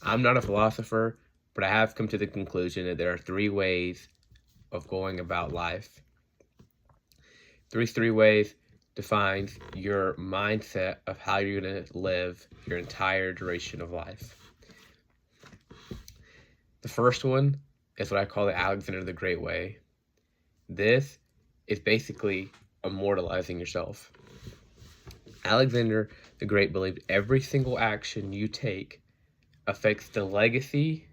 I'm not a philosopher, but I have come to the conclusion that there are three ways of going about life. These three ways defines your mindset of how you're going to live your entire duration of life. The first one is what I call the Alexander the Great way. This is basically immortalizing yourself. Alexander the Great believed every single action you take affects the legacy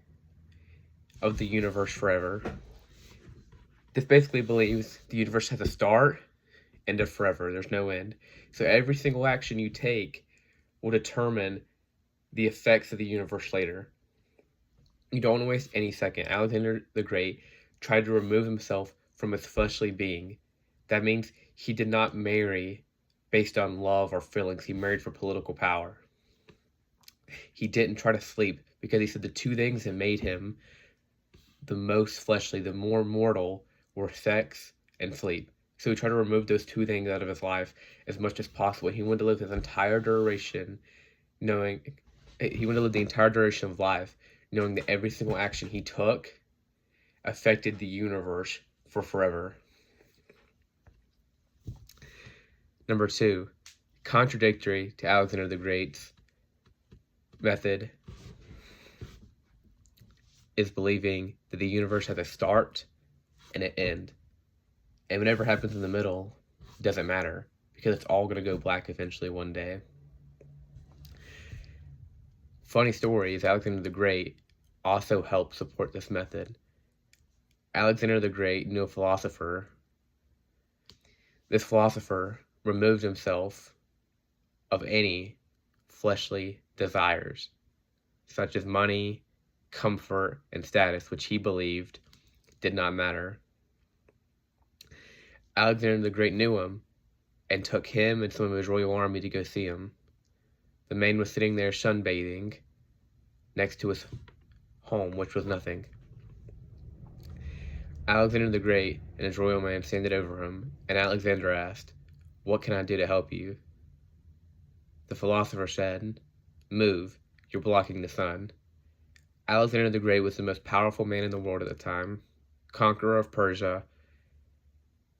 of the universe forever. This basically believes the universe has a start and a forever. There's no end. So every single action you take will determine the effects of the universe later. You don't want to waste any second. Alexander the Great tried to remove himself from his fleshly being. That means he did not marry based on love or feelings. He married for political power. He didn't try to sleep because he said the two things that made him the most fleshly, the more mortal, were sex and sleep. So he tried to remove those two things out of his life as much as possible. He wanted to live his entire duration knowing he wanted to live the entire duration of life knowing that every single action he took affected the universe for forever. Number two, contradictory to Alexander the Great's method is believing that the universe has a start and an end. And whatever happens in the middle doesn't matter because it's all going to go black eventually one day. Funny story is Alexander the Great also helped support this method. Alexander the Great knew a philosopher. This philosopher removed himself of any fleshly desires, such as money, comfort, and status, which he believed did not matter. Alexander the Great knew him and took him and some of his royal army to go see him. The man was sitting there sunbathing next to his home, which was nothing. Alexander the Great and his royal man standed over him, and Alexander asked, "What can I do to help you?" The philosopher said, "Move, you're blocking the sun." Alexander the Great was the most powerful man in the world at the time, conqueror of Persia,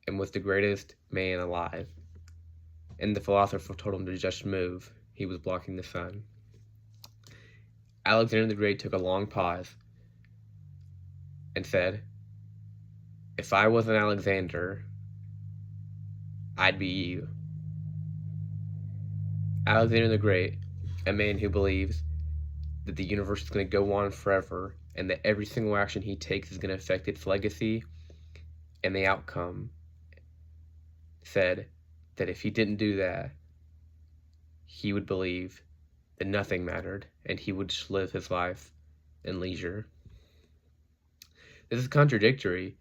and was the greatest man alive. And the philosopher told him to just move. He was blocking the sun. Alexander the Great took a long pause and said, "If I wasn't Alexander, I'd be you." Alexander the Great, a man who believes that the universe is going to go on forever and that every single action he takes is going to affect its legacy and the outcome, said that if he didn't do that, he would believe that nothing mattered and he would just live his life in leisure. This is contradictory,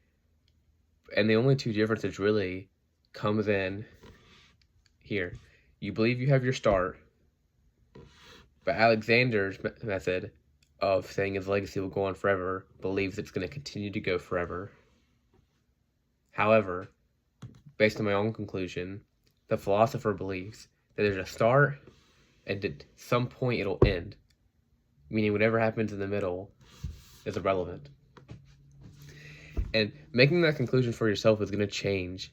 and the only two differences really comes in here. You believe you have your start, but Alexander's method of saying his legacy will go on forever believes it's going to continue to go forever. However, based on my own conclusion, the philosopher believes that there's a start and at some point it'll end, meaning whatever happens in the middle is irrelevant. And making that conclusion for yourself is going to change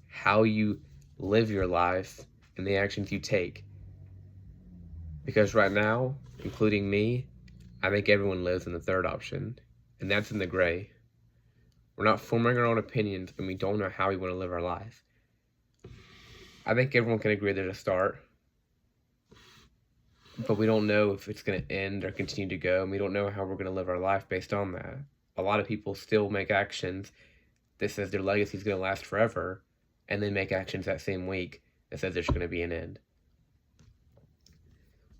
how you live your life and the actions you take. Because right now, including me, I think everyone lives in the third option, and that's in the gray. We're not forming our own opinions, and we don't know how we want to live our life. I think everyone can agree there's a start, but we don't know if it's going to end or continue to go, and we don't know how we're going to live our life based on that. A lot of people still make actions that says their legacy is going to last forever, and then make actions that same week that says there's going to be an end.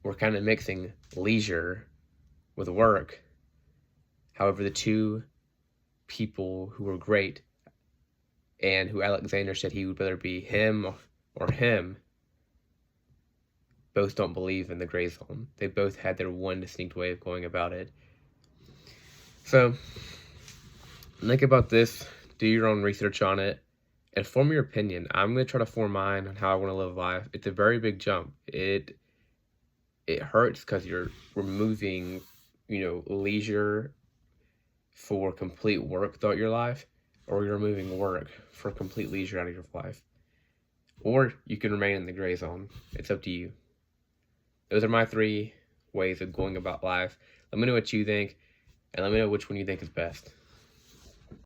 We're kind of mixing leisure with work. However, the two people who were great and who Alexander said he would rather be him or him both don't believe in the gray zone. They both had their one distinct way of going about it. So, think about this, do your own research on it, and form your opinion. I'm going to try to form mine on how I want to live life. It's a very big jump. It hurts because you're removing leisure for complete work throughout your life, or you're removing work for complete leisure out of your life. Or you can remain in the gray zone. It's up to you. Those are my 3 ways of going about life. Let me know what you think, and let me know which one you think is best.